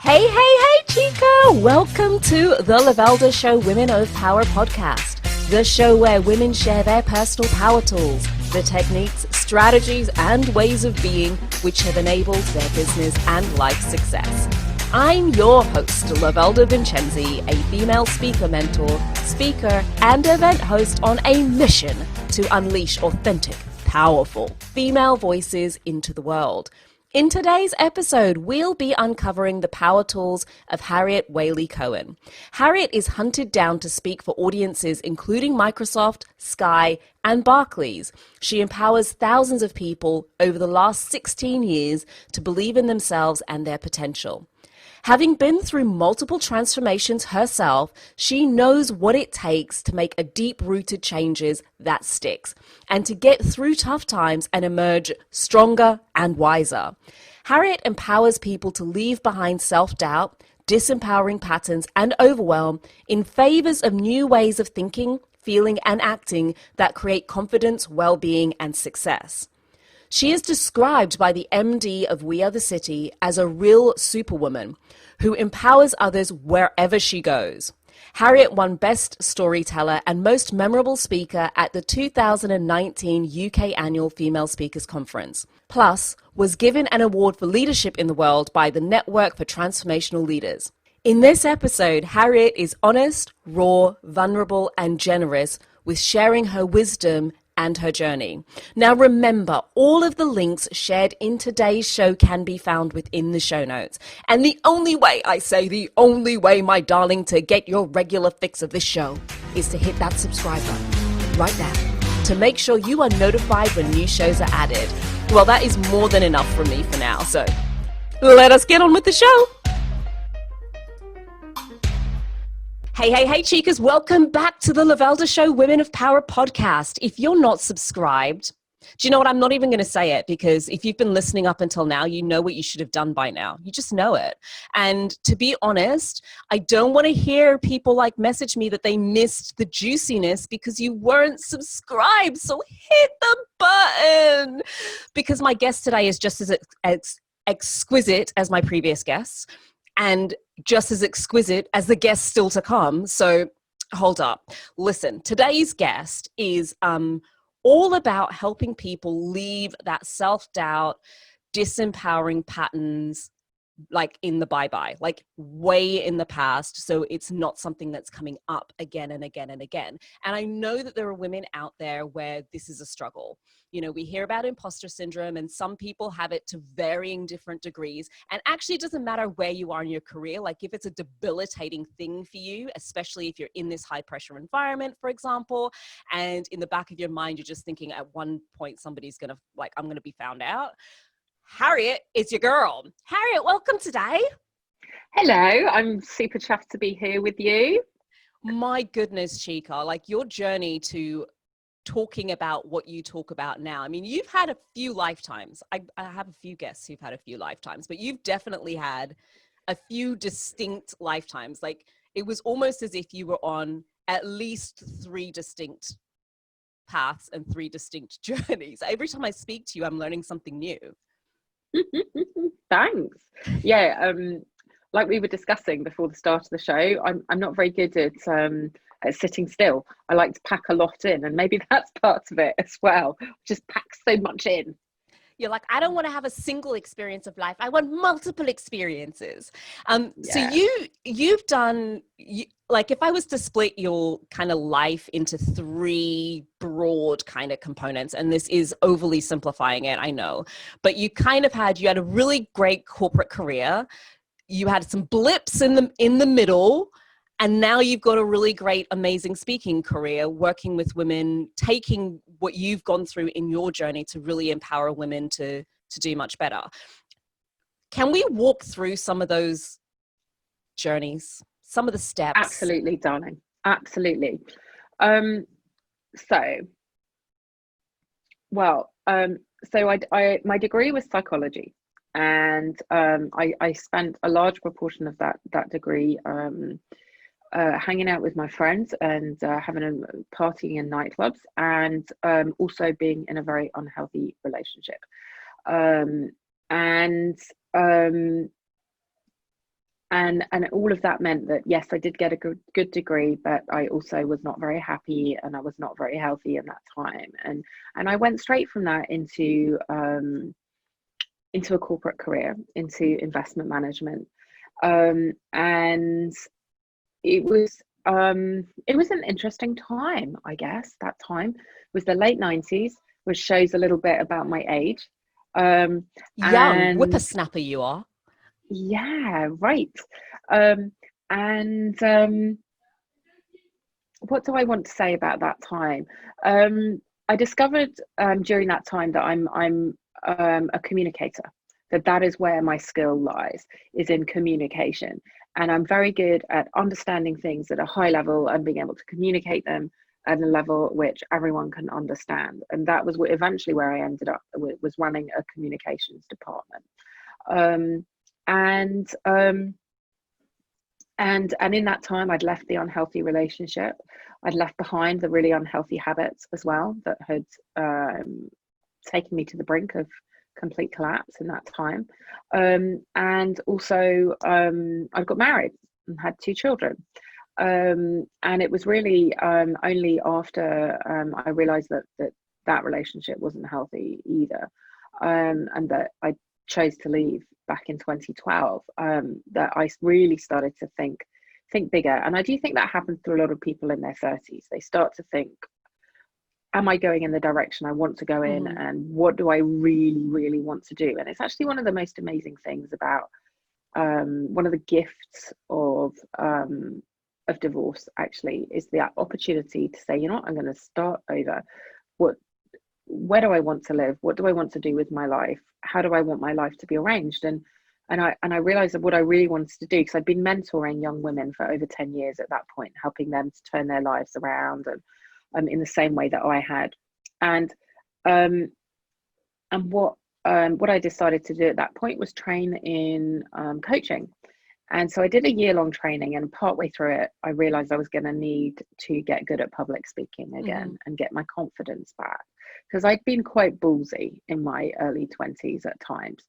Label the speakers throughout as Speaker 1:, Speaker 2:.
Speaker 1: Hey, Chica! Welcome to the Lovelda Show Women of Power podcast, the show where women share their personal power tools, the techniques, strategies, and ways of being which have enabled their business and life success. I'm your host, Lovelda Vincenzi, a female speaker mentor, speaker, and event host on a mission to unleash authentic, powerful female voices into the world. In today's episode, we'll be uncovering the power tools of Harriet Waley-Cohen. Harriet is hunted down to speak for audiences including Microsoft, Sky, and Barclays. She empowers thousands of people over the last 16 years to believe in themselves and their potential. Having been through multiple transformations herself, she knows what it takes to make a deep-rooted changes that sticks and to get through tough times and emerge stronger and wiser. Harriet empowers people to leave behind self-doubt, disempowering patterns, and overwhelm in favors of new ways of thinking, feeling, and acting that create confidence, well-being, and success. She is described by the MD of We Are the City as a real superwoman who empowers others wherever she goes. Harriet won Best Storyteller and Most Memorable Speaker at the 2019 UK Annual Female Speakers Conference, plus was given an award for leadership in the world by the Network for Transformational Leaders. In this episode, Harriet is honest, raw, vulnerable, and generous with sharing her wisdom and her journey. Now remember, all of the links shared in today's show can be found within the show notes. And the only way, my darling, to get your regular fix of this show is to hit that subscribe button right now to make sure you are notified when new shows are added. Well, that is more than enough from me for now, so let us get on with the show. Hey, chicas, welcome back to the Lovelda Show Women of Power podcast. If you're not subscribed, do you know what? I'm not even going to say it because if you've been listening up until now, you know what you should have done by now. You just know it. And to be honest, I don't want to hear people like message me that they missed the juiciness because you weren't subscribed. So hit the button because my guest today is just as exquisite as my previous guests. And just as exquisite as the guest still to come. So hold up. Listen, today's guest is all about helping people leave that self-doubt, disempowering patterns like in the bye-bye, like way in the past. So it's not something that's coming up again and again and again. And I know that there are women out there where this is a struggle. You know, we hear about imposter syndrome and some people have it to varying different degrees. And actually it doesn't matter where you are in your career. Like if it's a debilitating thing for you, especially if you're in this high pressure environment, for example, and in the back of your mind, you're just thinking at one point, somebody's going to I'm going to be found out. Harriet is your girl. Harriet, welcome today.
Speaker 2: Hello, I'm super chuffed to be here with you.
Speaker 1: My goodness, Chica, like your journey to talking about what you talk about now. I mean, you've had a few lifetimes. I have a few guests who've had a few lifetimes, but you've definitely had a few distinct lifetimes. Like it was almost as if you were on at least 3 distinct paths and 3 distinct journeys. Every time I speak to you, I'm learning something new.
Speaker 2: Thanks. Yeah, like we were discussing before the start of the show, I'm not very good at sitting still. I like to pack a lot in, and maybe that's part of it as well. Just pack so much in.
Speaker 1: You're like, I don't want to have a single experience of life. I want multiple experiences.
Speaker 2: Yeah.
Speaker 1: So you've done, like if I was to split your kind of life into 3 broad kind of components, and this is overly simplifying it, I know, but you had a really great corporate career. You had some blips in the middle. And now you've got a really great, amazing speaking career, working with women, taking what you've gone through in your journey to really empower women to do much better. Can we walk through some of those journeys, some of the steps?
Speaker 2: Absolutely, darling. Absolutely. My degree was psychology, and I spent a large proportion of that degree hanging out with my friends and having a partying in nightclubs, and also being in a very unhealthy relationship. and all of that meant that, yes, I did get a good degree, but I also was not very happy, and I was not very healthy in that time. And I went straight from that into a corporate career, into investment management. And it was an interesting time, I guess. That time was the late 90s, which shows a little bit about my age.
Speaker 1: Young
Speaker 2: And
Speaker 1: whippersnapper you are.
Speaker 2: yeah, right. And what do I want to say about that time? I discovered during that time that I'm a communicator. That is where my skill lies, is in communication, and I'm very good at understanding things at a high level and being able to communicate them at a level at which everyone can understand. And that was eventually where I ended up, was running a communications department. And in that time, I'd left the unhealthy relationship. I'd left behind the really unhealthy habits as well that had taken me to the brink of complete collapse in that time. And also, I got married and had 2 children. And it was really only after I realized that relationship wasn't healthy either, and that I chose to leave back in 2012, that I really started to think bigger. And I do think that happens to a lot of people in their 30s. They start to think, am I going in the direction I want to go in?
Speaker 1: Mm-hmm.
Speaker 2: And what do I really, really want to do? And it's actually one of the most amazing things about one of the gifts of divorce, actually, is the opportunity to say, you know what, I'm going to start over. Where do I want to live? What do I want to do with my life? How do I want my life to be arranged? And I realized that what I really wanted to do, because I'd been mentoring young women for over 10 years at that point, helping them to turn their lives around, and in the same way that I had. And what I decided to do at that point was train in coaching. And so I did a year-long training, and partway through it, I realized I was going to need to get good at public speaking again, and get my confidence back, because I'd been quite ballsy in my early 20s at times.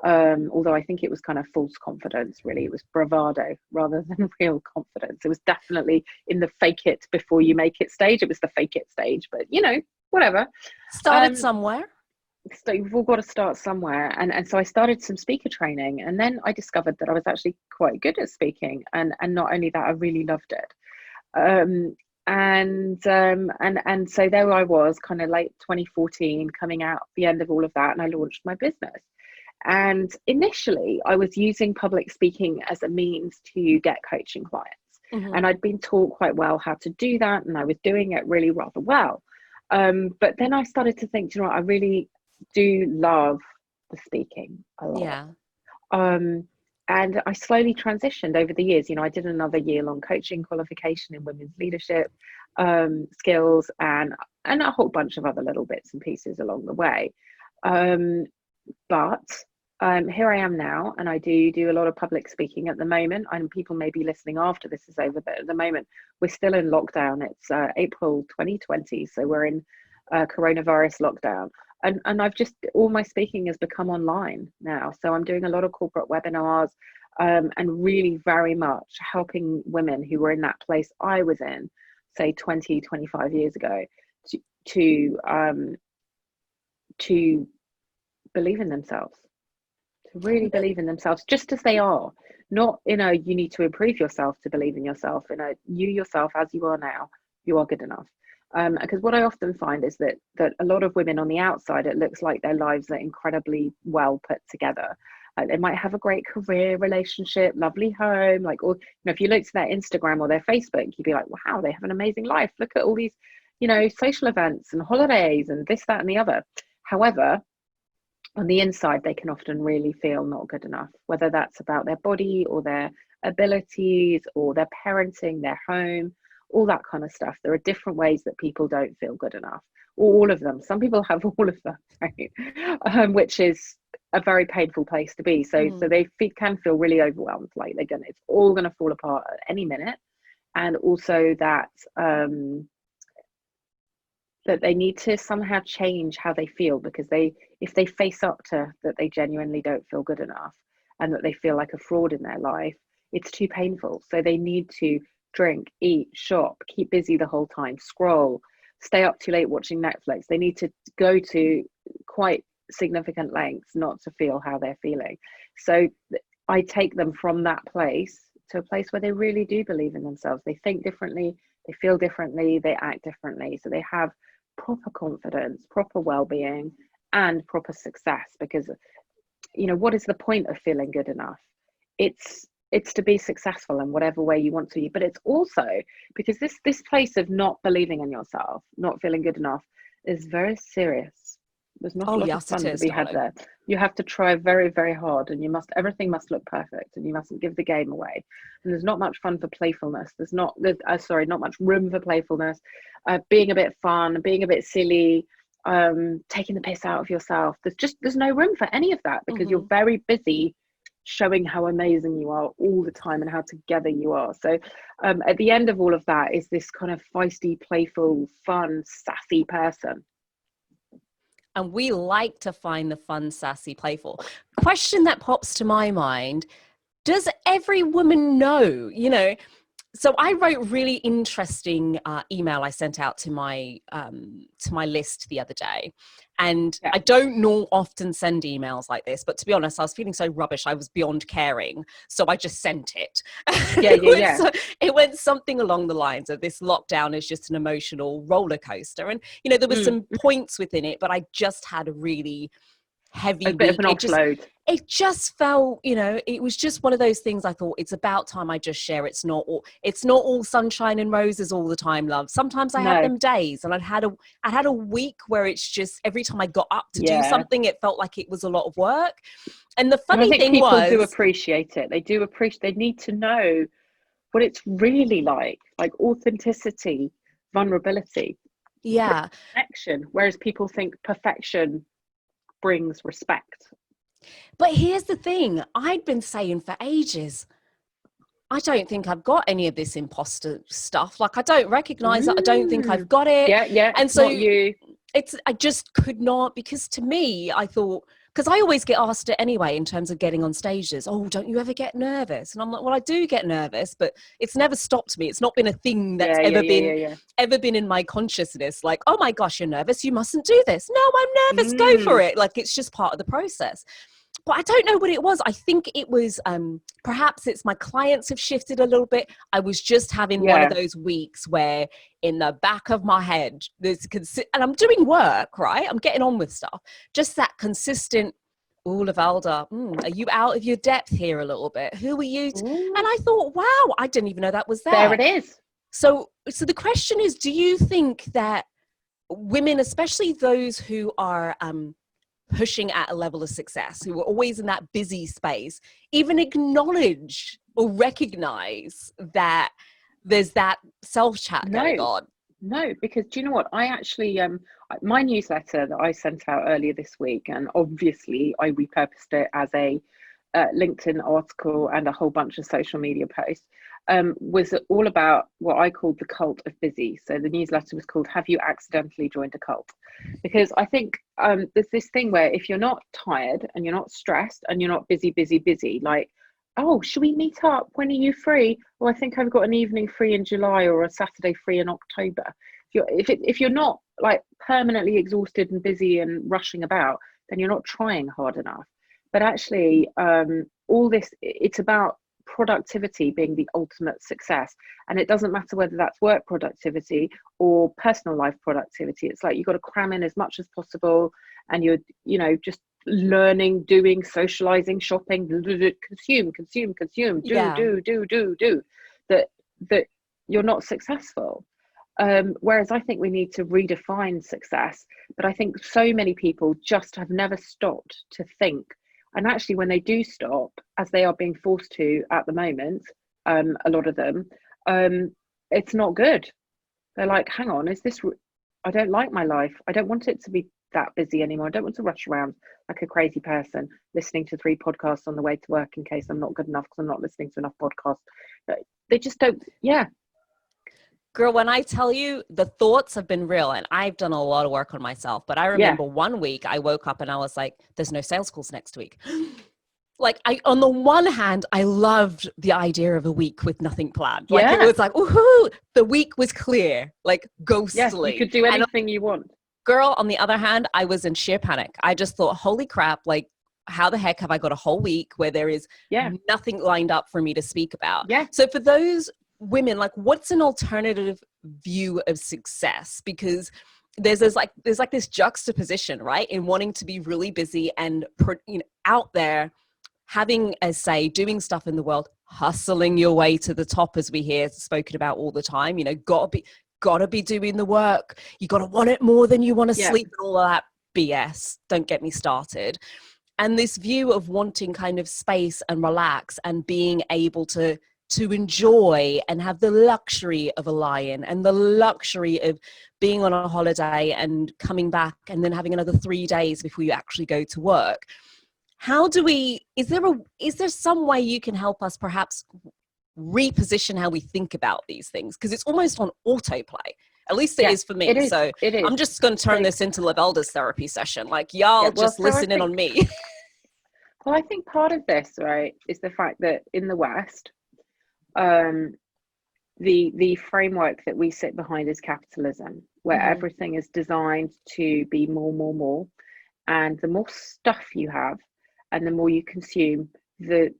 Speaker 2: Although I think it was kind of false confidence, really. It was bravado rather than real confidence. It was definitely in the fake it before you make it stage. It was the fake it stage, but whatever.
Speaker 1: Started somewhere.
Speaker 2: So you've all got to start somewhere, and so I started some speaker training, and then I discovered that I was actually quite good at speaking, and not only that, I really loved it. And so there I was, kind of late 2014, coming out the end of all of that, and I launched my business. And initially I was using public speaking as a means to get coaching clients. And I'd been taught quite well how to do that, and I was doing it really rather well. But then I started to think, you know what, I really do love the speaking a lot.
Speaker 1: Yeah.
Speaker 2: And I slowly transitioned over the years. I did another year-long coaching qualification in women's leadership skills, and a whole bunch of other little bits and pieces along the way. But here I am now, and I do a lot of public speaking at the moment. And people may be listening after this is over, but at the moment we're still in lockdown. It's April 2020, so we're in coronavirus lockdown. And I've just, all my speaking has become online now. So I'm doing a lot of corporate webinars, and really very much helping women who were in that place I was in, say 20, 25 years ago, to believe in themselves, to really believe in themselves, just as they are. Not you need to improve yourself to believe in yourself. You yourself as you are now, you are good enough. Because what I often find is that a lot of women on the outside, it looks like their lives are incredibly well put together. They might have a great career, relationship, lovely home. Or if you look to their Instagram or their Facebook, you'd be like, wow, they have an amazing life. Look at all these, social events and holidays and this, that, and the other. However, on the inside, they can often really feel not good enough, whether that's about their body or their abilities or their parenting, their home, all that kind of stuff. There are different ways that people don't feel good enough, or all of them. Some people have all of them, right? Which is a very painful place to be. So they can feel really overwhelmed, like it's all going to fall apart at any minute. And also that that they need to somehow change how they feel, because if they face up to that they genuinely don't feel good enough, and that they feel like a fraud in their life, it's too painful. So they need to drink, eat, shop, keep busy the whole time, scroll, stay up too late watching Netflix. They need to go to quite significant lengths not to feel how they're feeling. So I take them from that place to a place where they really do believe in themselves. They think differently, they feel differently, they act differently. So they have proper confidence, proper well-being, and proper success. Because, you know, what is the point of feeling good enough? It's to be successful in whatever way you want to be. But it's also because this place of not believing in yourself, not feeling good enough, is very serious. There's not a lot of fun to be had there. You have to try very, very hard, and everything must look perfect, and you mustn't give the game away. And there's not much fun for playfulness. There's not much room for playfulness. Being a bit fun, being a bit silly, taking the piss out of yourself. There's no room for any of that, because you're very busy showing how amazing you are all the time and how together you are. So at the end of all of that is this kind of feisty, playful, fun, sassy person.
Speaker 1: And we like to find the fun, sassy, playful. Question that pops to my mind: does every woman know, you know? So I wrote really interesting email I sent out to my list the other day. And I don't often send emails like this, but to be honest, I was feeling so rubbish, I was beyond caring. So I just sent it. It went something along the lines of, this lockdown is just an emotional roller coaster. And, you know, there were some points within it, but I just had a really heavy
Speaker 2: bit of an offload.
Speaker 1: It just felt, you know, it was just one of those things. I thought, it's about time I just share. It's not all sunshine and roses all the time, love. Sometimes I have them days, and I had a week where it's just every time I got up to do something, it felt like it was a lot of work. And the funny thing was,
Speaker 2: people do appreciate it. They need to know what it's really like authenticity, vulnerability, perfection. Whereas people think perfection brings respect.
Speaker 1: But here's the thing, I'd been saying for ages, I don't think I've got any of this imposter stuff. Like, I don't recognize it. I don't think I've got it.
Speaker 2: And so
Speaker 1: I just could not, because to me, I thought, because I always get asked it anyway in terms of getting on stages. Oh, don't you ever get nervous? And I'm like, well, I do get nervous, but it's never stopped me. It's not been a thing that's ever been in my consciousness. Like, oh my gosh, you're nervous, you mustn't do this. No, I'm nervous. Go for it. Like, it's just part of the process. But I don't know what it was. I think it was, perhaps it's my clients have shifted a little bit. I was just having one of those weeks where in the back of my head, and I'm doing work, right? I'm getting on with stuff. Just that consistent, oh, Lovelda, are you out of your depth here a little bit? Who are you? And I thought, wow, I didn't even know that was there.
Speaker 2: There it is.
Speaker 1: So the question is, do you think that women, especially those who are pushing at a level of success, who are always in that busy space, even acknowledge or recognize that there's that self-chat going on?
Speaker 2: No, because do you know what? I actually, my newsletter that I sent out earlier this week, and obviously I repurposed it as a LinkedIn article and a whole bunch of social media posts, was all about what I called the cult of busy. So the newsletter was called "Have You Accidentally Joined a Cult?" Because I think there's this thing where if you're not tired and you're not stressed and you're not busy, like, oh, should we meet up? When are you free? Oh, I think I've got an evening free in July or a Saturday free in October. If you're not like permanently exhausted and busy and rushing about, then you're not trying hard enough. But actually, all this, it's about productivity being the ultimate success. And it doesn't matter whether that's work productivity or personal life productivity. It's like you've got to cram in as much as possible, and you're, you know, just learning, doing, socializing, shopping, consume, do, that you're not successful. Whereas I think we need to redefine success. But I think so many people just have never stopped to think. And actually, when they do stop, as they are being forced to at the moment, a lot of them, it's not good. They're like, hang on, I don't like my life. I don't want it to be that busy anymore. I don't want to rush around like a crazy person, listening to 3 podcasts on the way to work in case I'm not good enough because I'm not listening to enough podcasts. They just don't,
Speaker 1: Girl, when I tell you, the thoughts have been real, and I've done a lot of work on myself, but I remember one week I woke up and I was like, there's no sales calls next week. like on the one hand, I loved the idea of a week with nothing planned. Like
Speaker 2: Yeah.
Speaker 1: it was like, woohoo, the week was clear, like
Speaker 2: Yes,
Speaker 1: ghostly.
Speaker 2: you could do anything you want.
Speaker 1: Girl, on the other hand, I was in sheer panic. I just thought, holy crap, like how the heck have I got a whole week where there is nothing lined up for me to speak about?
Speaker 2: Yeah.
Speaker 1: So for those women, like what's an alternative view of success? Because there's this juxtaposition, right? In wanting to be really busy and out there, having a say, doing stuff in the world, hustling your way to the top, as we hear spoken about all the time, gotta be doing the work. You gotta want it more than you want to sleep and all of that BS. Don't get me started. And this view of wanting kind of space and relax and being able to enjoy and have the luxury of a lie-in and the luxury of being on a holiday and coming back and then having another 3 days before you actually go to work. How do we, is there some way you can help us perhaps reposition how we think about these things? Because it's almost on autoplay. At least it is for me.
Speaker 2: It is.
Speaker 1: So
Speaker 2: It is.
Speaker 1: I'm just going to turn this into Lovelda's therapy session. Like, y'all just listen in on me.
Speaker 2: Well, I think part of this, right, is the fact that in the West, the framework that we sit behind is capitalism, where everything is designed to be more. And the more stuff you have and the more you consume, the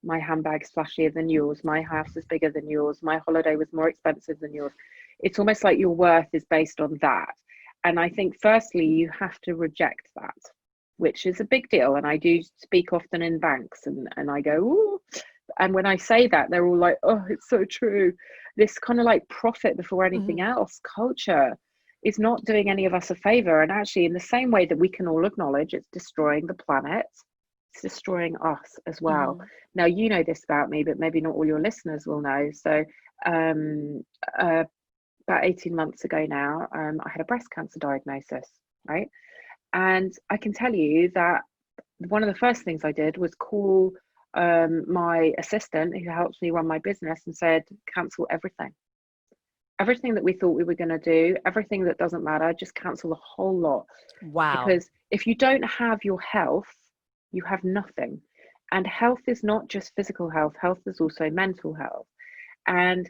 Speaker 2: my handbag's flashier than yours, my house is bigger than yours, my holiday was more expensive than yours. It's almost like your worth is based on that. And I think firstly you have to reject that, which is a big deal. And I do speak often in banks and I go, ooh. And when I say that, they're all like, oh, it's so true. This kind of like profit before anything else culture is not doing any of us a favor. And actually, in the same way that we can all acknowledge it's destroying the planet, it's destroying us as well. Now, you know this about me, but maybe not all your listeners will know. So about 18 months ago now, I had a breast cancer diagnosis, right? And I can tell you that one of the first things I did was call my assistant who helps me run my business and said, cancel everything that we thought we were going to do, everything that doesn't matter, just cancel the whole lot.
Speaker 1: Wow.
Speaker 2: Because if you don't have your health, you have nothing. And health is not just physical health, health is also mental health. And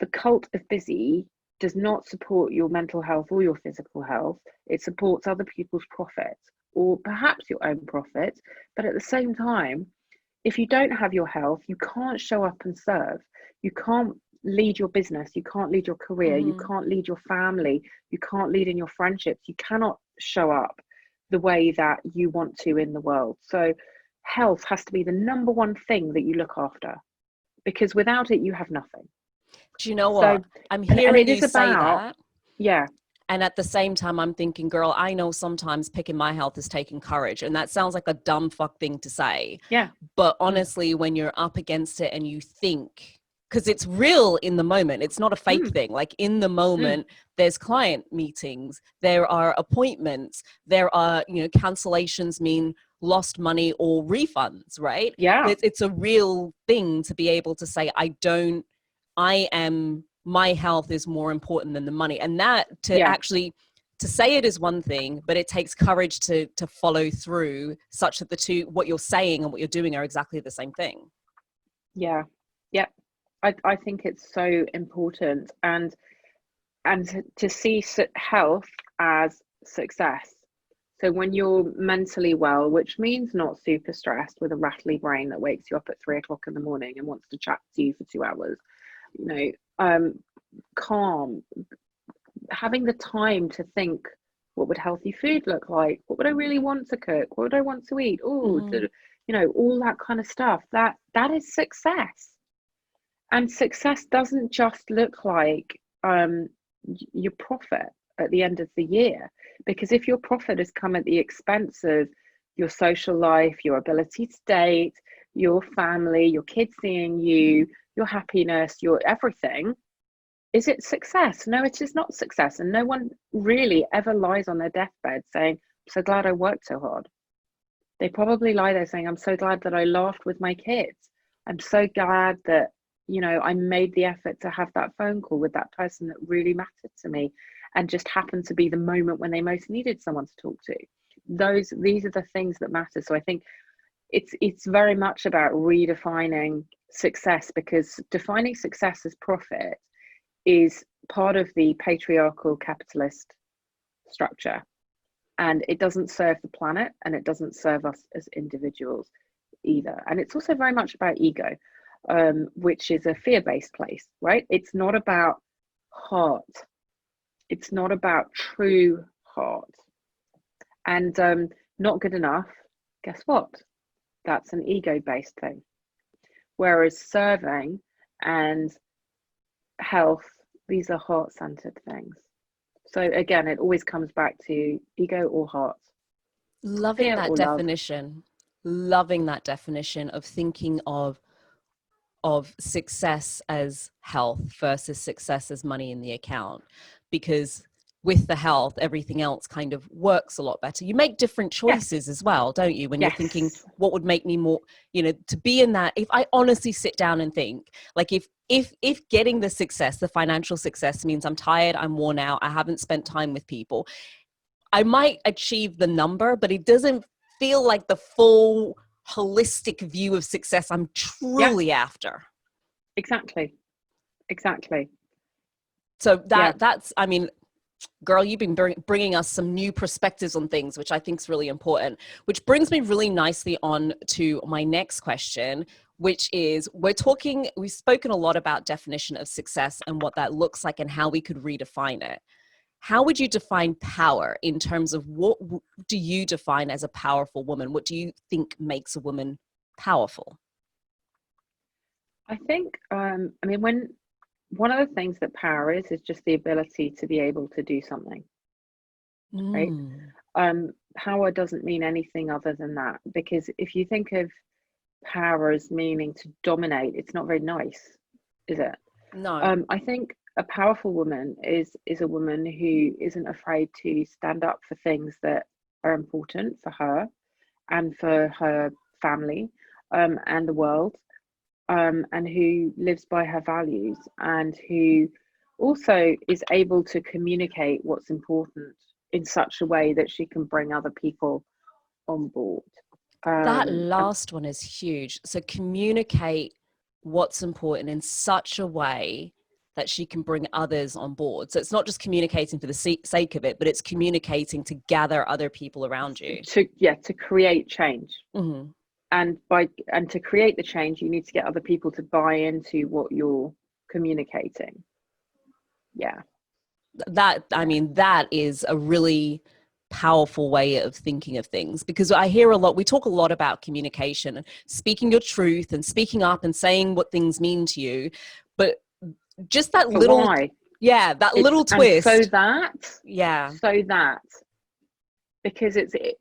Speaker 2: the cult of busy does not support your mental health or your physical health. It supports other people's profit or perhaps your own profit. But at the same time, if you don't have your health, you can't show up and serve. You can't lead your business. You can't lead your career. You can't lead your family. You can't lead in your friendships. You cannot show up the way that you want to in the world. So health has to be the number one thing that you look after, because without it, you have nothing.
Speaker 1: Do you know what? I'm hearing you say that.
Speaker 2: Yeah.
Speaker 1: And at the same time, I'm thinking, girl, I know sometimes picking my health is taking courage. And that sounds like a dumb fuck thing to say.
Speaker 2: Yeah.
Speaker 1: But honestly, when you're up against it and you think, because it's real in the moment, it's not a fake thing. Like in the moment, there's client meetings, there are appointments, there are, cancellations mean lost money or refunds, right?
Speaker 2: Yeah.
Speaker 1: It's a real thing to be able to say, my health is more important than the money. And that actually to say it is one thing, but it takes courage to follow through such that the two, what you're saying and what you're doing are exactly the same thing.
Speaker 2: Yeah. Yeah. I think it's so important and to see health as success. So when you're mentally well, which means not super stressed with a rattly brain that wakes you up at 3 o'clock in the morning and wants to chat to you for 2 hours, calm, having the time to think, what would healthy food look like? What would I really want to cook? What would I want to eat? All that kind of stuff. That is success. And success doesn't just look like your profit at the end of the year, because if your profit has come at the expense of your social life, your ability to date, your family, your kids seeing you, your happiness, your everything, is it success? No, it is not success. And no one really ever lies on their deathbed saying, I'm so glad I worked so hard. They probably lie there saying, I'm so glad that I laughed with my kids. I'm so glad that, I made the effort to have that phone call with that person that really mattered to me and just happened to be the moment when they most needed someone to talk to. These are the things that matter. So I think it's very much about redefining success, because defining success as profit is part of the patriarchal capitalist structure, and it doesn't serve the planet, and it doesn't serve us as individuals either. And it's also very much about ego, which is a fear-based place, right? It's not about heart. It's not about true heart. And not good enough, guess what? That's an ego-based thing. Whereas serving and health, these are heart-centered things. So again, it always comes back to ego or heart.
Speaker 1: Loving that definition. Loving that definition of thinking of success as health versus success as money in the account, because with the health, everything else kind of works a lot better. You make different choices as well, don't you? When you're thinking, what would make me more, to be in that. If I honestly sit down and think, like, if getting the success, the financial success, means I'm tired, I'm worn out, I haven't spent time with people, I might achieve the number, but it doesn't feel like the full holistic view of success I'm truly after.
Speaker 2: Exactly.
Speaker 1: So that's, I mean, girl, you've been bringing us some new perspectives on things, which I think is really important, which brings me really nicely on to my next question, which is, we've spoken a lot about definition of success and what that looks like and how we could redefine it. How would you define power in terms of what do you define as a powerful woman? What do you think makes a woman powerful?
Speaker 2: I think, one of the things that power is just the ability to be able to do something, right? Power doesn't mean anything other than that, because if you think of power as meaning to dominate, it's not very nice, is it?
Speaker 1: No.
Speaker 2: I think a powerful woman is a woman who isn't afraid to stand up for things that are important for her and for her family, and the world, and who lives by her values, and who also is able to communicate what's important in such a way that she can bring other people on board.
Speaker 1: That last one is huge. So communicate what's important in such a way that she can bring others on board. So it's not just communicating for the sake of it, but it's communicating to gather other people around you.
Speaker 2: To create change.
Speaker 1: Mm-hmm.
Speaker 2: And to create the change, you need to get other people to buy into what you're communicating.
Speaker 1: That is a really powerful way of thinking of things, because I hear we talk a lot about communication and speaking your truth and speaking up and saying what things mean to you, but just that little,
Speaker 2: why?
Speaker 1: Little twist.
Speaker 2: So that, because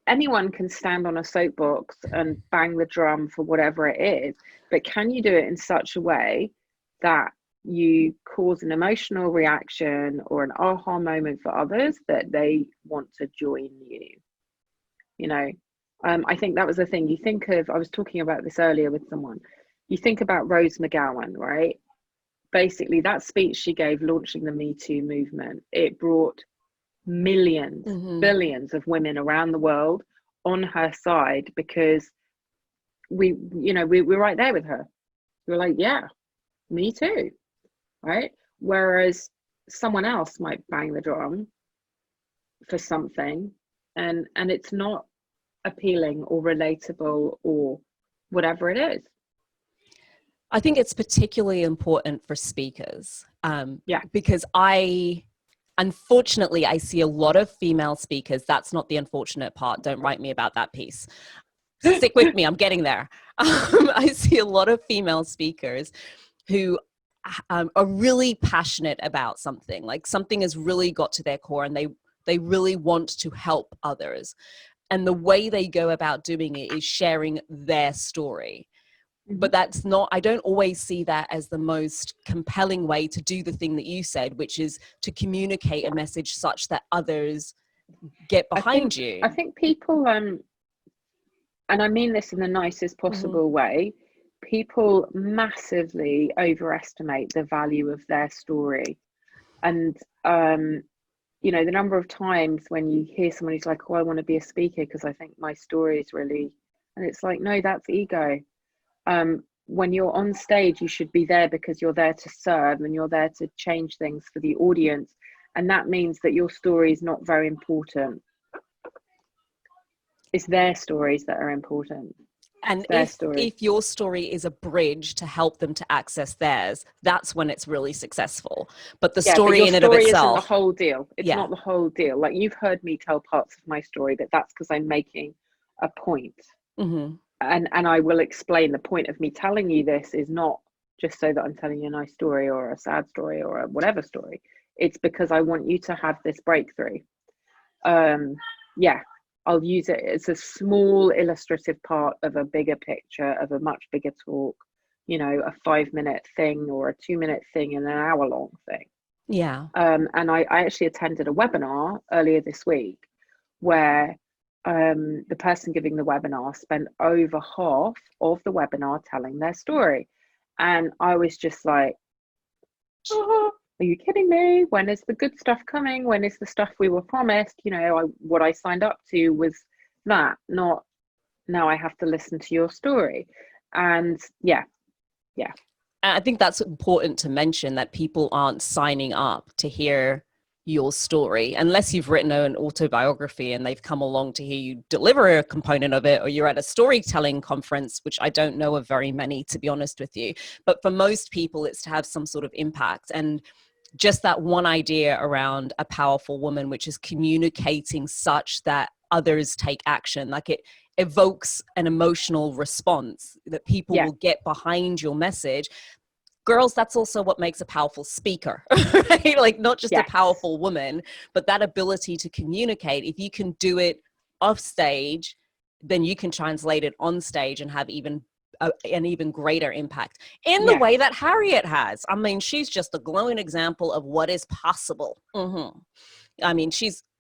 Speaker 2: anyone can stand on a soapbox and bang the drum for whatever it is, but can you do it in such a way that you cause an emotional reaction or an aha moment for others that they want to join you? I think that was the thing. You think of, I was talking about this earlier with someone, you think about Rose McGowan, right? Basically, that speech she gave launching the Me Too movement, it brought millions, billions of women around the world on her side, because we're right there with her. We're like, yeah, me too, right? Whereas someone else might bang the drum for something and it's not appealing or relatable or whatever it is.
Speaker 1: I think it's particularly important for speakers, because unfortunately, I see a lot of female speakers. That's not the unfortunate part. Don't write me about that piece. Stick with me. I'm getting there. I see a lot of female speakers who are really passionate about something. Like something has really got to their core, and they really want to help others. And the way they go about doing it is sharing their story. But that's not, I don't always see that as the most compelling way to do the thing that you said, which is to communicate a message such that others get behind you.
Speaker 2: I think people, and I mean this in the nicest possible way, people massively overestimate the value of their story. And, the number of times when you hear someone who's like, oh, I want to be a speaker because I think my story is really And it's like, no, that's ego. When you're on stage, you should be there because you're there to serve and you're there to change things for the audience. And that means that your story is not very important. It's their stories that are important.
Speaker 1: And if your story is a bridge to help them to access theirs, that's when it's really successful. But the story in and of itself
Speaker 2: isn't the whole deal. It's not the whole deal. Like, you've heard me tell parts of my story, but that's because I'm making a point.
Speaker 1: Mm-hmm.
Speaker 2: And I will explain the point of me telling you this is not just so that I'm telling you a nice story or a sad story or a whatever story. It's because I want you to have this breakthrough. I'll use it as a small illustrative part of a bigger picture, of a much bigger talk, you know, a 5-minute thing or a 2-minute thing and an hour-long thing.
Speaker 1: Yeah.
Speaker 2: And I actually attended a webinar earlier this week where the person giving the webinar spent over half of the webinar telling their story. And I was just like, oh, are you kidding me? When is the good stuff coming? When is the stuff we were promised? You know, what I signed up to was that, not now I have to listen to your story. And yeah.
Speaker 1: I think that's important to mention, that people aren't signing up to hear your story unless you've written an autobiography and they've come along to hear you deliver a component of it, or you're at a storytelling conference, which I don't know of very many, to be honest with you. But for most people, it's to have some sort of impact. And just that one idea around a powerful woman, which is communicating such that others take action, like it evokes an emotional response that people will get behind your message. Girls, that's also what makes a powerful speaker, right? Like, not just a powerful woman, but that ability to communicate. If you can do it off stage, then you can translate it on stage and have an even greater impact in the way that Harriet has. I mean, she's just a glowing example of what is possible. Mm-hmm. I mean,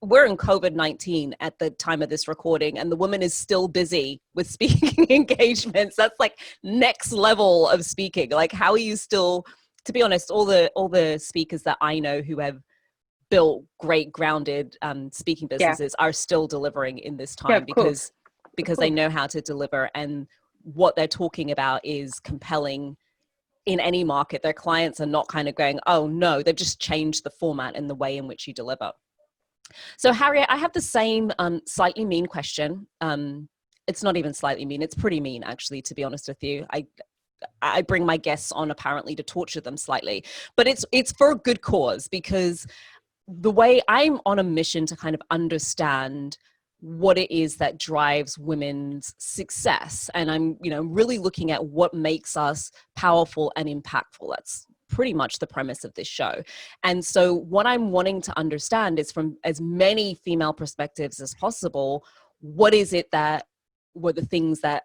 Speaker 1: we're in COVID-19 at the time of this recording, and the woman is still busy with speaking engagements. That's like next level of speaking. Like, how are you still, to be honest, all the speakers that I know who have built great grounded speaking businesses are still delivering in this time because they know how to deliver, and what they're talking about is compelling in any market. Their clients are not kind of going, oh no, they've just changed the format and the way in which you deliver. So Harriet, I have the same slightly mean question. It's not even slightly mean, it's pretty mean, actually, to be honest with you. I bring my guests on apparently to torture them slightly, but it's for a good cause, because the way I'm on a mission to kind of understand what it is that drives women's success. And I'm, really looking at what makes us powerful and impactful. That's pretty much the premise of this show. And so what I'm wanting to understand is, from as many female perspectives as possible, what is it that were the things that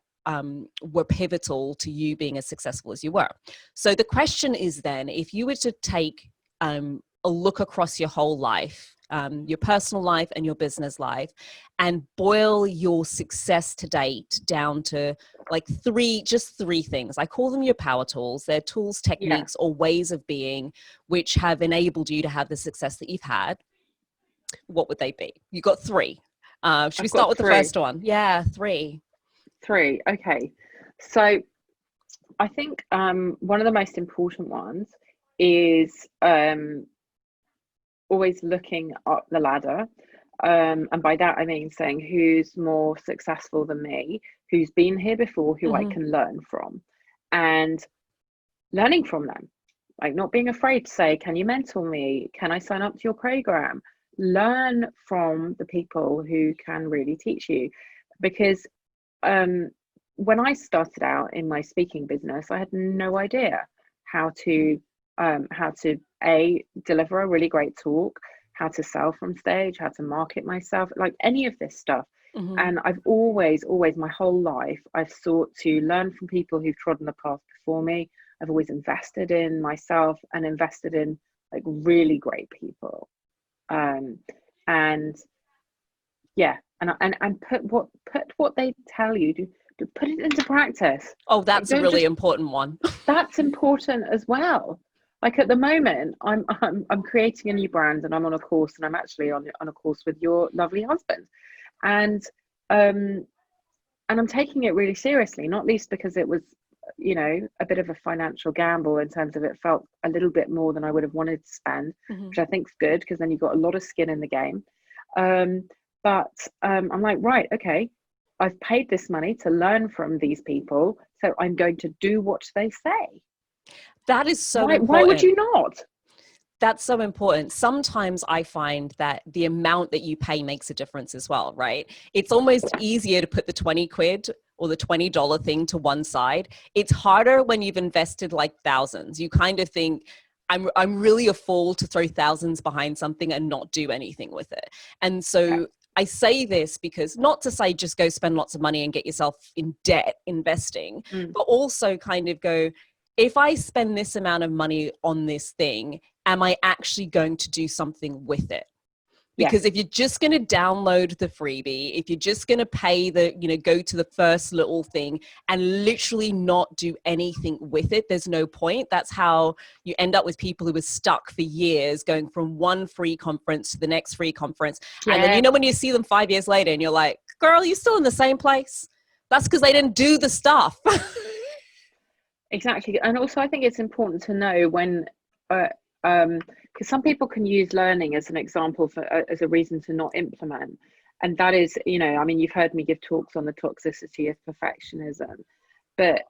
Speaker 1: were pivotal to you being as successful as you were? So the question is then, if you were to take a look across your whole life, your personal life and your business life, and boil your success to date down to like three things. I call them your power tools. They're tools, techniques, or ways of being which have enabled you to have the success that you've had. What would they be? You got three. Should we start with the first one? Yeah, three.
Speaker 2: Okay. So I think one of the most important ones is always looking up the ladder. And by that, I mean saying, who's more successful than me, who's been here before, who I can learn from, and learning from them. Like, not being afraid to say, can you mentor me? Can I sign up to your program? Learn from the people who can really teach you. Because when I started out in my speaking business, I had no idea how to deliver a really great talk, how to sell from stage, how to market myself, like any of this stuff. And I've always, my whole life, I've sought to learn from people who've trodden the path before me. I've always invested in myself and invested in like really great people. And put what they tell you, to put it into practice.
Speaker 1: Oh, that's a really important one.
Speaker 2: That's important as well. Like, at the moment, I'm creating a new brand, and I'm on a course, and I'm actually on a course with your lovely husband. And I'm taking it really seriously, not least because it was, you know, a bit of a financial gamble in terms of it felt a little bit more than I would have wanted to spend, which I think is good because then you've got a lot of skin in the game. But I'm like, right, okay, I've paid this money to learn from these people, so I'm going to do what they say.
Speaker 1: That is so important.
Speaker 2: Why would you not?
Speaker 1: That's so important. Sometimes I find that the amount that you pay makes a difference as well, right? It's almost easier to put the 20 quid or the $20 thing to one side. It's harder when you've invested like thousands. You kind of think, I'm really a fool to throw thousands behind something and not do anything with it. And so I say this because, not to say just go spend lots of money and get yourself in debt investing, but also kind of go, if I spend this amount of money on this thing, am I actually going to do something with it? Because if you're just going to download the freebie, if you're just going to pay the, you know, go to the first little thing and literally not do anything with it, there's no point. That's how you end up with people who are stuck for years going from one free conference to the next free conference. And then, you know, when you see them 5 years later and you're like, girl, you're still in the same place. That's because they didn't do the stuff.
Speaker 2: Exactly. And also I think it's important to know when, because some people can use learning as an example for as a reason to not implement. And that is, you know, I mean, you've heard me give talks on the toxicity of perfectionism, but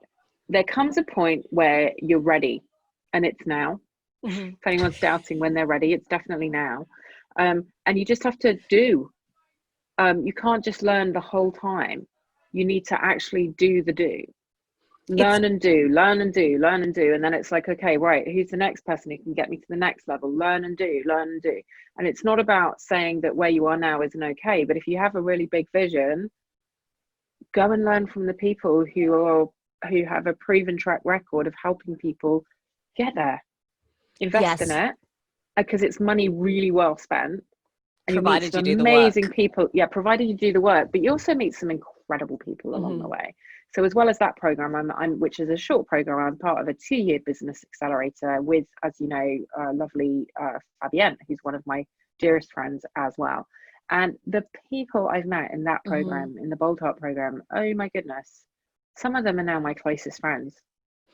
Speaker 2: there comes a point where you're ready, and it's now. If anyone's doubting when they're ready, it's definitely now. And you just have to do. You can't just learn the whole time. You need to actually do the do. Learn and do, learn and do, learn and do. And then it's like, okay, right, who's the next person who can get me to the next level? Learn and do, learn and do. And it's not about saying that where you are now isn't okay, but if you have a really big vision, go and learn from the people who have a proven track record of helping people get there. Invest in it, because it's money really well spent. And
Speaker 1: provided
Speaker 2: you meet
Speaker 1: you do
Speaker 2: amazing
Speaker 1: the work.
Speaker 2: people. Yeah, provided you do the work, but you also meet some incredible people along the way. So as well as that program, which is a short program, I'm part of a 2-year business accelerator with, as you know, lovely Fabienne, who's one of my dearest friends as well. And the people I've met in that program, in the Bold Heart program, oh my goodness, some of them are now my closest friends,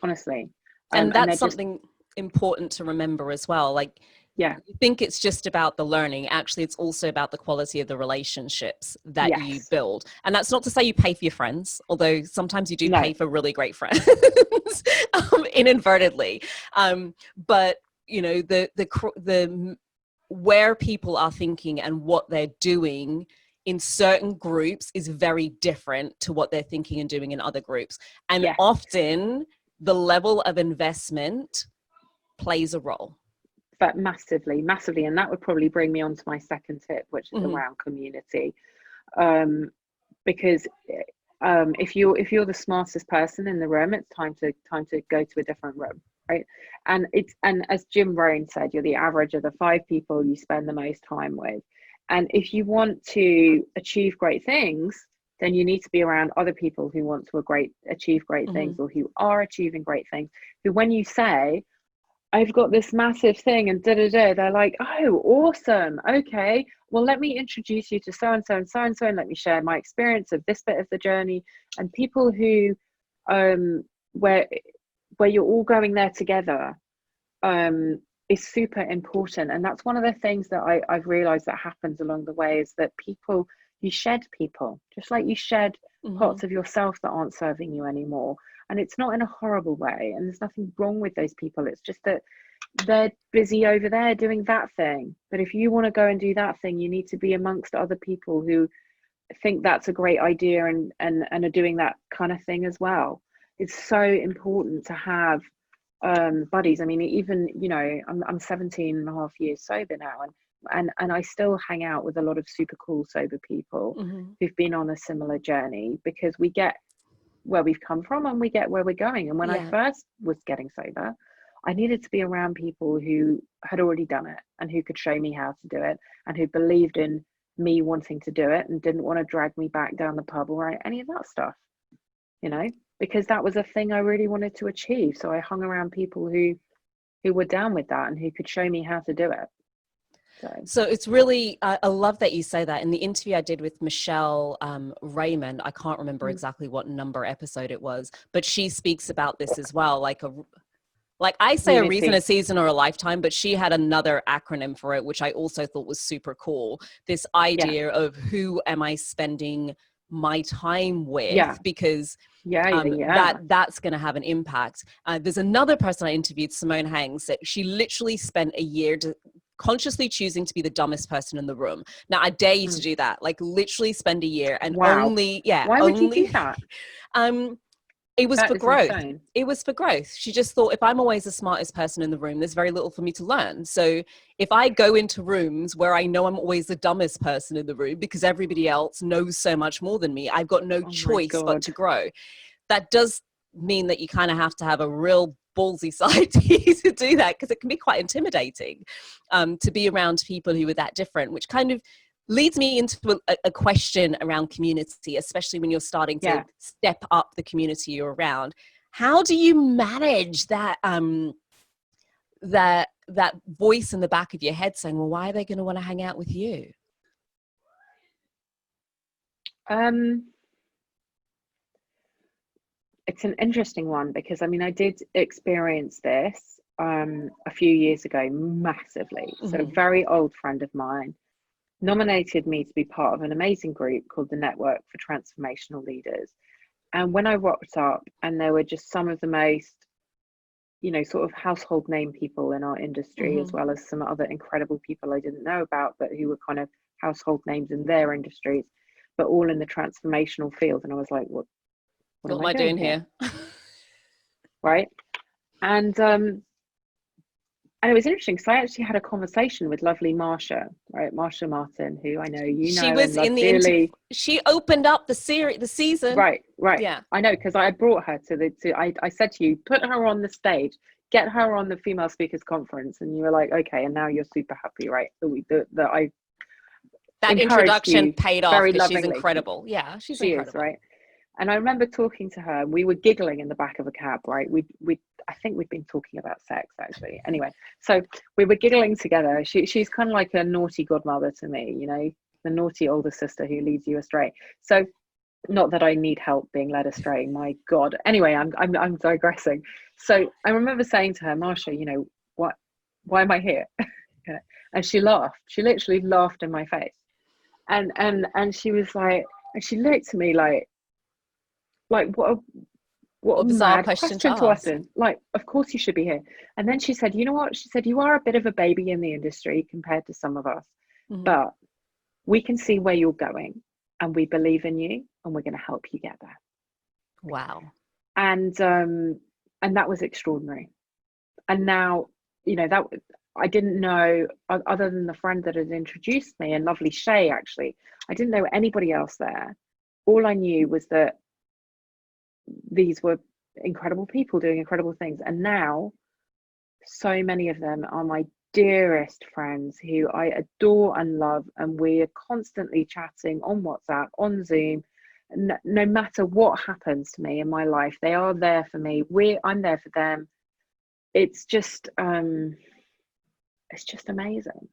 Speaker 2: honestly.
Speaker 1: And that's something important to remember as well. Like, you think it's just about the learning. Actually, it's also about the quality of the relationships that you build. And that's not to say you pay for your friends, although sometimes you do pay for really great friends, inadvertently. But you know, the where people are thinking and what they're doing in certain groups is very different to what they're thinking and doing in other groups. And often the level of investment plays a role.
Speaker 2: But massively. And that would probably bring me on to my second tip, which is around community. Because if you're the smartest person in the room, it's time to go to a different room, right? And as Jim Rohn said, you're the average of the 5 people you spend the most time with. And if you want to achieve great things, then you need to be around other people who want to achieve great things, or who are achieving great things, who, when you say, I've got this massive thing and they're like, oh, awesome. Okay, well, let me introduce you to so-and-so and so-and-so, and let me share my experience of this bit of the journey. And people who, where you're all going there together, is super important. And that's one of the things that I've realized that happens along the way, is that you shed people, just like you shed parts of yourself that aren't serving you anymore. And it's not in a horrible way, and there's nothing wrong with those people. It's just that they're busy over there doing that thing. But if you want to go and do that thing, you need to be amongst other people who think that's a great idea and are doing that kind of thing as well. It's so important to have buddies. I mean, even, you know, I'm 17 and a half years sober now, and I still hang out with a lot of super cool sober people who've been on a similar journey, because we get where we've come from and we get where we're going. And when I first was getting sober, I needed to be around people who had already done it and who could show me how to do it, and who believed in me wanting to do it and didn't want to drag me back down the pub or any of that stuff, you know, because that was a thing I really wanted to achieve. So I hung around people who were down with that and who could show me how to do it.
Speaker 1: So it's really, I love that you say that. In the interview I did with Michelle Raymond, I can't remember exactly what number episode it was, but she speaks about this as well. Like I say a reason, a season, or a lifetime, but she had another acronym for it, which I also thought was super cool. This idea of who am I spending my time with, because that's going to have an impact. There's another person I interviewed, Simone Hangs, that she literally spent a year consciously choosing to be the dumbest person in the room. Now I dare you to do that, like literally spend a year and why
Speaker 2: would you do that?
Speaker 1: It was for growth. Insane. It was for growth. She just thought, if I'm always the smartest person in the room, there's very little for me to learn. So if I go into rooms where I know I'm always the dumbest person in the room because everybody else knows so much more than me, I've got no choice but to grow. That does mean that you kind of have to have a real ballsy side to you to do that, because it can be quite intimidating to be around people who are that different, which kind of leads me into a question around community, especially when you're starting to step up the community you're around. How do you manage that that voice in the back of your head saying, well, why are they going to want to hang out with you?
Speaker 2: It's an interesting one, because I mean, I did experience this a few years ago massively. So a very old friend of mine nominated me to be part of an amazing group called the Network for Transformational Leaders. And when I rocked up, and there were just some of the most, sort of household name people in our industry, as well as some other incredible people I didn't know about, but who were kind of household names in their industries, but all in the transformational field. And I was like, what am I doing here? Right. And it was interesting, because I actually had a conversation with lovely Marsha, right? Marsha Martin, who I know you know.
Speaker 1: She was in the interview. She opened up the season.
Speaker 2: Right. Yeah. I know, because I brought her I said to you, put her on the stage, get her on the Female Speakers Conference, and you were like, okay, and now you're super happy, right?
Speaker 1: That introduction paid off, because she's incredible. Yeah, she's incredible.
Speaker 2: Is, right? And I remember talking to her. We were giggling in the back of a cab, right? I think we'd been talking about sex, actually. Anyway, so we were giggling together. She's kind of like a naughty godmother to me, the naughty older sister who leads you astray. So, not that I need help being led astray, my God. Anyway, I'm digressing. So I remember saying to her, Marsha, why am I here? And she laughed. She literally laughed in my face, and she was like, and she looked at me like what a bizarre question to ask. Like, of course you should be here. And then she said, you know what? She said, you are a bit of a baby in the industry compared to some of us, but we can see where you're going, and we believe in you, and we're going to help you get there.
Speaker 1: Wow.
Speaker 2: And that was extraordinary. And now, that I didn't know, other than the friend that had introduced me, and lovely Shay, actually, I didn't know anybody else there. All I knew was that these were incredible people doing incredible things. And now so many of them are my dearest friends who I adore and love. And we are constantly chatting on WhatsApp, on Zoom. No matter what happens to me in my life, they are there for me. I'm there for them. It's just amazing.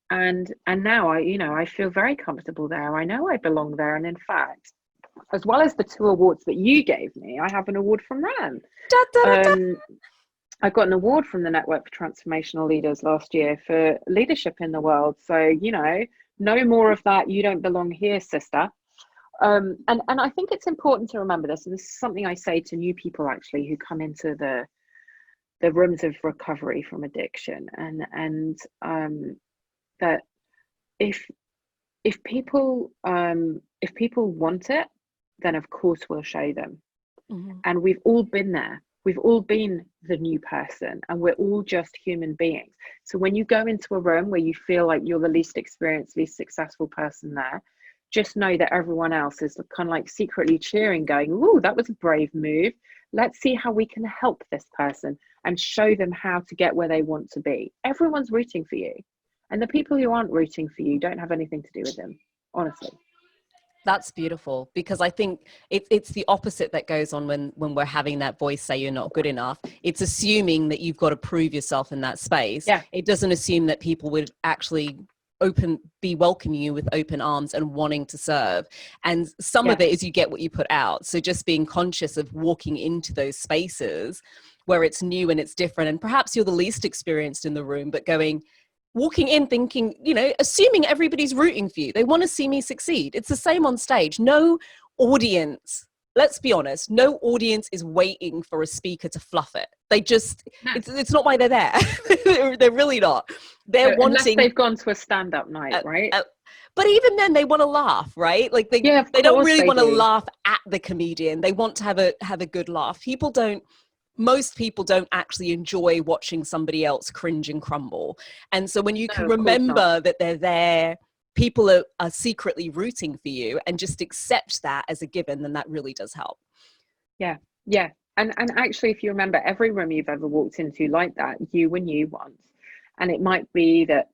Speaker 2: And now I feel very comfortable there. I know I belong there. And in fact, as well as the 2 awards that you gave me, I have an award from them. I got an award from the Network for Transformational Leaders last year for leadership in the world. So, no more of that. You don't belong here, sister. And I think it's important to remember this. And this is something I say to new people, actually, who come into the rooms of recovery from addiction. And that if people want it, then of course we'll show them. And we've all been there. We've all been the new person, and we're all just human beings. So when you go into a room where you feel like you're the least experienced, least successful person there, just know that everyone else is kind of like secretly cheering, going, ooh, that was a brave move. Let's see how we can help this person and show them how to get where they want to be. Everyone's rooting for you. And the people who aren't rooting for you don't have anything to do with them, honestly.
Speaker 1: That's beautiful, because I think it's the opposite that goes on when we're having that voice say you're not good enough. It's assuming that you've got to prove yourself in that space.
Speaker 2: Yeah.
Speaker 1: It doesn't assume that people would actually be welcoming you with open arms and wanting to serve. And some of it is you get what you put out. So just being conscious of walking into those spaces where it's new and it's different, and perhaps you're the least experienced in the room, but walking in thinking, assuming everybody's rooting for you. They want to see me succeed. It's the same on stage. No audience, let's be honest, no audience is waiting for a speaker to fluff it. They just, it's not why they're there. They're really not. They're wanting...
Speaker 2: Unless they've gone to a stand-up night, right?
Speaker 1: But even then, they want to laugh, right? Like they don't really want to laugh at the comedian. They want to have a good laugh. Most people don't actually enjoy watching somebody else cringe and crumble. And so when you can remember that they're there, people are secretly rooting for you, and just accept that as a given, then that really does help.
Speaker 2: Yeah. Yeah. And actually, if you remember every room you've ever walked into like that, you were new once. And it might be that,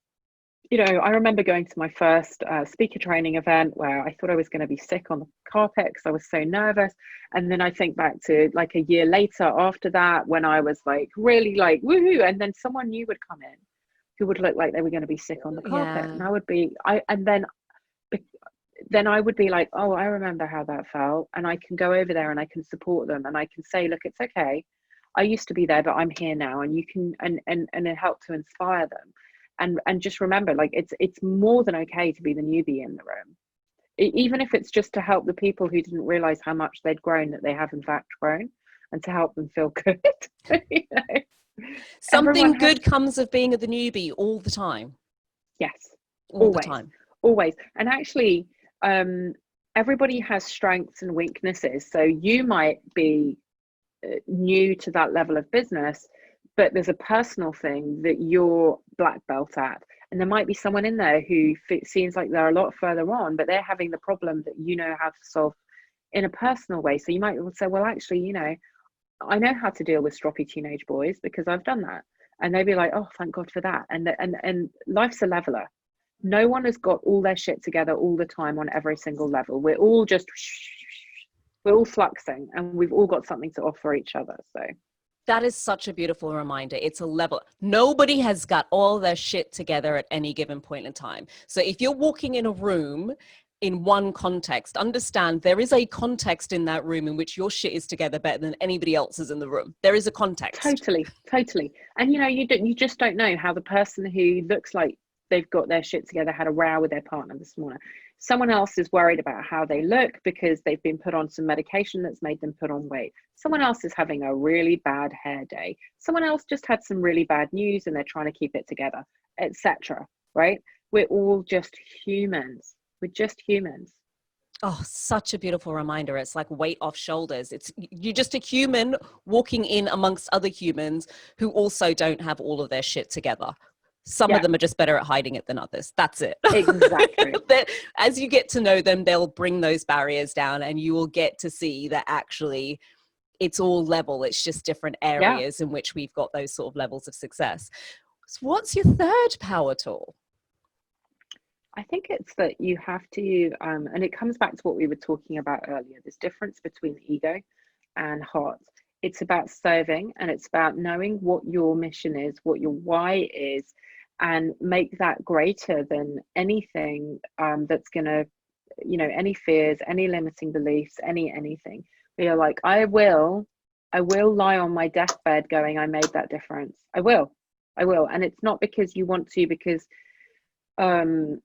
Speaker 2: I remember going to my first speaker training event where I thought I was going to be sick on the carpet because I was so nervous. And then I think back to like a year later after that, when I was like really like woohoo, and then someone new would come in who would look like they were going to be sick on the carpet, and then I would be like, oh, I remember how that felt, and I can go over there and I can support them, and I can say, look, it's okay, I used to be there, but I'm here now, and you can and help to inspire them. And just remember, like, it's more than okay to be the newbie in the room, even if it's just to help the people who didn't realize how much they'd grown, that they have in fact grown, and to help them feel good.
Speaker 1: Something good comes of being the newbie all the time.
Speaker 2: Yes,
Speaker 1: all the time,
Speaker 2: always. And actually, everybody has strengths and weaknesses. So you might be new to that level of business, but there's a personal thing that you're black belt at, and there might be someone in there who seems like they're a lot further on, but they're having the problem that how to solve in a personal way. So you might say, well, actually, I know how to deal with stroppy teenage boys because I've done that. And they'd be like, oh, thank God for that. And life's a leveler. No one has got all their shit together all the time on every single level. We're all fluxing, and we've all got something to offer each other. So
Speaker 1: that is such a beautiful reminder. It's a level. Nobody has got all their shit together at any given point in time. So if you're walking in a room in one context, understand there is a context in that room in which your shit is together better than anybody else's in the room. There is a context.
Speaker 2: Totally. And you just don't know how the person who looks like they've got their shit together had a row with their partner this morning. Someone else is worried about how they look because they've been put on some medication that's made them put on weight. Someone else is having a really bad hair day. Someone else just had some really bad news and they're trying to keep it together, etc. Right? We're all just humans. We're just humans.
Speaker 1: Oh, such a beautiful reminder. It's like weight off shoulders. You're just a human walking in amongst other humans who also don't have all of their shit together. Some of them are just better at hiding it than others. That's it.
Speaker 2: Exactly.
Speaker 1: As you get to know them, they'll bring those barriers down, and you will get to see that actually it's all level. It's just different areas in which we've got those sort of levels of success. So what's your third power tool?
Speaker 2: I think it's that you have to, and it comes back to what we were talking about earlier, this difference between ego and heart. It's about serving, and it's about knowing what your mission is, what your why is, and make that greater than anything that's going to, any fears, any limiting beliefs, anything. You're like, I will lie on my deathbed going, I made that difference. I will. And it's not because you want to, because, Malala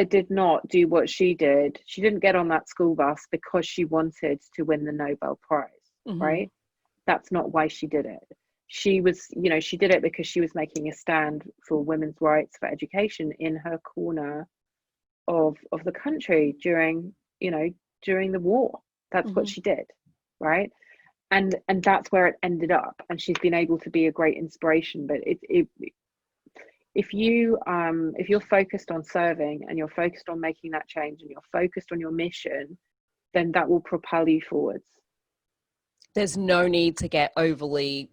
Speaker 2: did not do what she did. She didn't get on that school bus because she wanted to win the Nobel Prize, right? That's not why she did it. She was, she did it because she was making a stand for women's rights, for education in her corner of the country during the war. That's what she did, right? And that's where it ended up. And she's been able to be a great inspiration. But if you're focused on serving, and you're focused on making that change, and you're focused on your mission, then that will propel you forwards.
Speaker 1: There's no need to get overly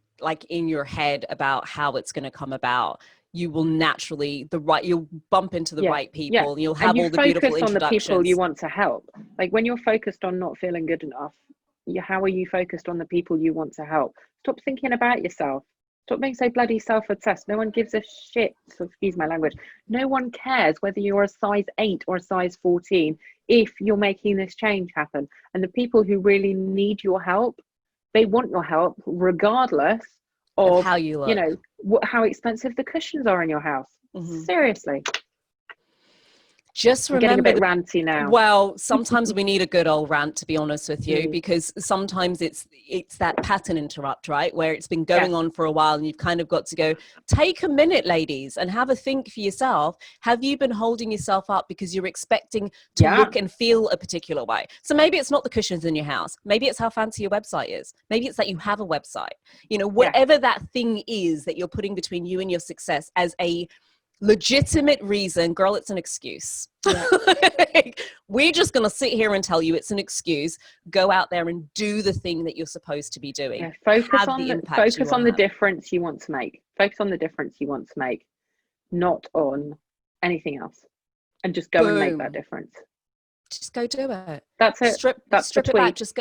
Speaker 1: in your head about how it's going to come about. you will naturally, you'll bump into the right people,
Speaker 2: yeah.
Speaker 1: and you'll have all the beautiful introductions.
Speaker 2: And you focus on the people you want to help. Like when you're focused on not feeling good enough, how are you focused on the people you want to help? Stop thinking about yourself. Stop being so bloody self-obsessed. No one gives a shit, so excuse my language. No one cares whether you're a size 8 or a size 14 if you're making this change happen. And the people who really need your help, they want your help regardless of
Speaker 1: how you look.
Speaker 2: You know, how expensive the cushions are in your house. Seriously.
Speaker 1: Just remember,
Speaker 2: I'm getting a bit ranty now.
Speaker 1: Well, sometimes we need a good old rant, to be honest with you, because sometimes it's that pattern interrupt, right? Where it's been going on for a while and you've kind of got to go, take a minute, ladies, and have a think for yourself. Have you been holding yourself up because you're expecting to look and feel a particular way? So maybe it's not the cushions in your house. Maybe it's how fancy your website is. Maybe it's that you have a website. You know, whatever that thing is that you're putting between you and your success as a legitimate reason, girl, it's an excuse. We're just going to sit here and tell you it's an excuse. Go out there and do the thing that you're supposed to be doing.
Speaker 2: Focus on the difference you want to make. Focus on the difference you want to make, not on anything else. And just go and make that difference.
Speaker 1: Just go do it.
Speaker 2: That's it.
Speaker 1: Strip it back. Just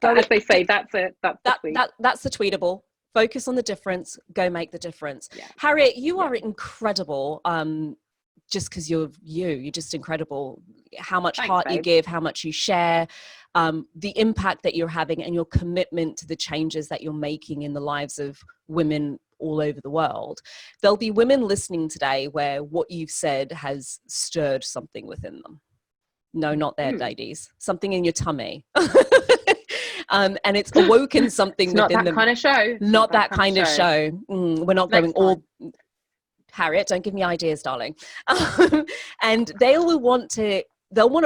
Speaker 1: go.
Speaker 2: As they say, that's it.
Speaker 1: That's the tweetable. Focus on the difference, go make the difference. Harriet, you are incredible. Just because you're just incredible. How much heart you give, how much you share, the impact that you're having, and your commitment to the changes that you're making in the lives of women all over the world. There'll be women listening today where what you've said has stirred something within them. No, not there, ladies. Something in your tummy. And it's awoken something
Speaker 2: it's
Speaker 1: within them.
Speaker 2: Not that kind of show.
Speaker 1: Not that kind of show. We're not going all... Harriet, don't give me ideas, darling. And they'll want to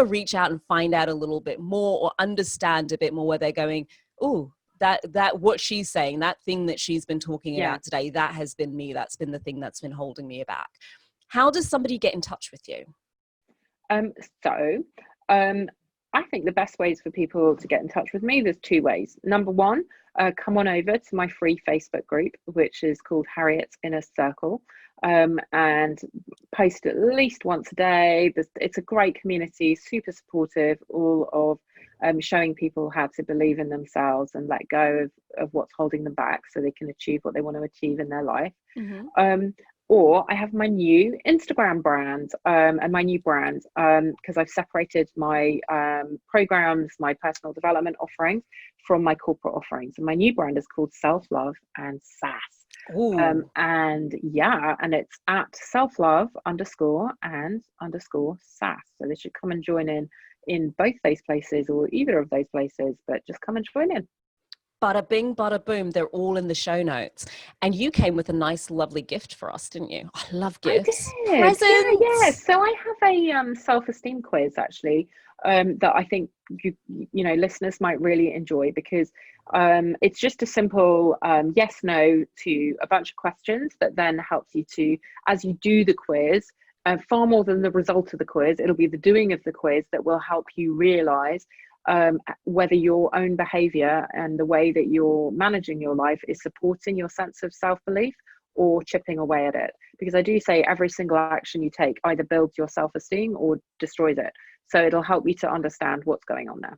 Speaker 1: reach out and find out a little bit more or understand a bit more where they're going, oh, that what she's saying, that thing that she's been talking about today, that has been me. That's been the thing that's been holding me back. How does somebody get in touch with you?
Speaker 2: I think the best ways for people to get in touch with me, there's 2 ways. Number one, come on over to my free Facebook group, which is called Harriet's Inner Circle, and post at least once a day. It's a great community, super supportive, all of showing people how to believe in themselves and let go of what's holding them back so they can achieve what they want to achieve in their life. Or I have my new Instagram brand and my new brand because I've separated my programs, my personal development offerings from my corporate offerings. And my new brand is called Self-Love and Sass. And it's at self-love _and _sass. So they should come and join in both those places or either of those places, but just come and join in.
Speaker 1: Bada bing, bada boom. They're all in the show notes. And you came with a nice, lovely gift for us, didn't you? I love gifts.
Speaker 2: I did. Presents. Yeah. So I have a self-esteem quiz actually that I think you know listeners might really enjoy because it's just a simple yes, no to a bunch of questions that then helps you to, as you do the quiz, far more than the result of the quiz, it'll be the doing of the quiz that will help you realize whether your own behavior and the way that you're managing your life is supporting your sense of self-belief or chipping away at it. Because I do say every single action you take either builds your self-esteem or destroys it. So it'll help you to understand what's going on there.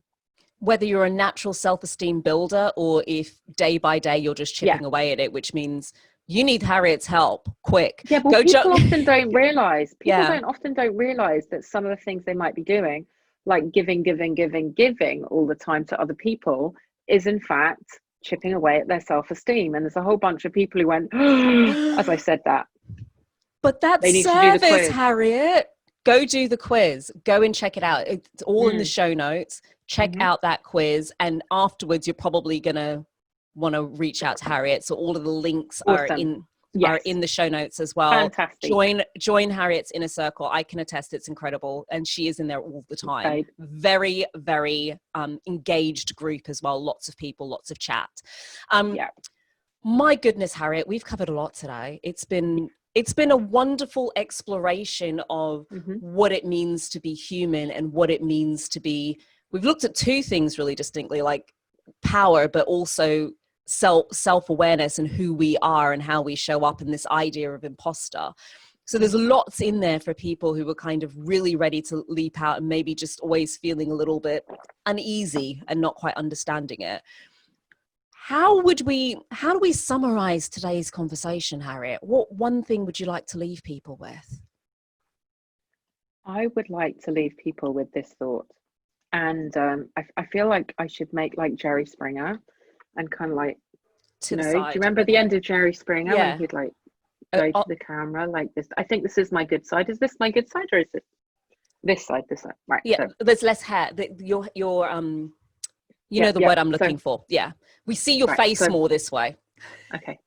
Speaker 1: Whether you're a natural self-esteem builder or if day by day you're just chipping away at it, which means you need Harriet's help quick.
Speaker 2: Yeah, but people often don't realize. Often don't realize that some of the things they might be doing, like giving all the time to other people, is in fact chipping away at their self-esteem. And there's a whole bunch of people who went, as I said that.
Speaker 1: But that's service, Harriet. Go do the quiz. Go and check it out. It's all in the show notes. Check out that quiz. And afterwards, you're probably going to want to reach out to Harriet. So all of the links are in the show notes as well.
Speaker 2: Fantastic.
Speaker 1: Join Harriet's Inner Circle. I can attest it's incredible. And she is in there all the time.
Speaker 2: Okay.
Speaker 1: Very, very engaged group as well. Lots of people, lots of chat. My goodness, Harriet, we've covered a lot today. It's been a wonderful exploration of what it means to be human and what it means to be, we've looked at 2 things really distinctly, like power, but also self-awareness and who we are and how we show up in this idea of imposter. So there's lots in there for people who are kind of really ready to leap out and maybe just always feeling a little bit uneasy and not quite understanding it. How do we summarize today's conversation, Harriet? What one thing would you like to leave people with?
Speaker 2: I would like to leave people with this thought. And I feel like I should make like Jerry Springer and kind of like, do you remember the end of Jerry Springer when he'd like go to the camera like this? I think this is my good side. Is this my good side or is it this side? This side, right?
Speaker 1: Yeah, so there's less hair. Your know the word I'm looking for. Yeah, we see your face more this way.
Speaker 2: Okay.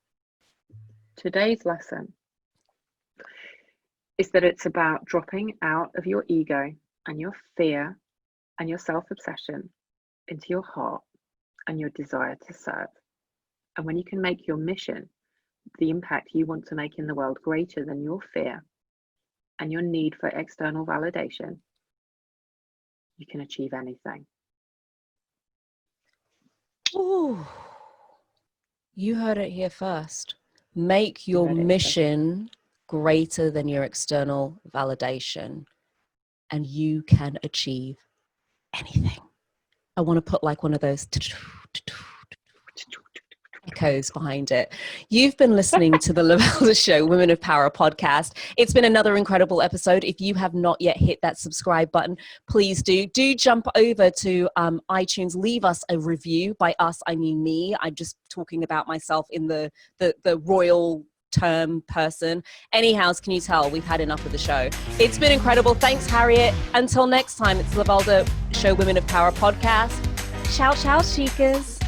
Speaker 2: Today's lesson is that it's about dropping out of your ego and your fear and your self-obsession into your heart and your desire to serve. And when you can make your mission, the impact you want to make in the world, greater than your fear and your need for external validation, you can achieve anything.
Speaker 1: Ooh, you heard it here first. Make your mission greater than your external validation, and you can achieve anything. I want to put like one of those echoes behind it. You've been listening to the Lovelda Show Women of Power podcast. It's been another incredible episode. If you have not yet hit that subscribe button, please do jump over to iTunes. Leave us a review. By us, I mean me. I'm just talking about myself in the royal term person. Anyhow, can you tell we've had enough of the show? It's been incredible. Thanks, Harriet. Until next time, it's the Lovelda Show Women of Power podcast. Ciao, ciao, chicas.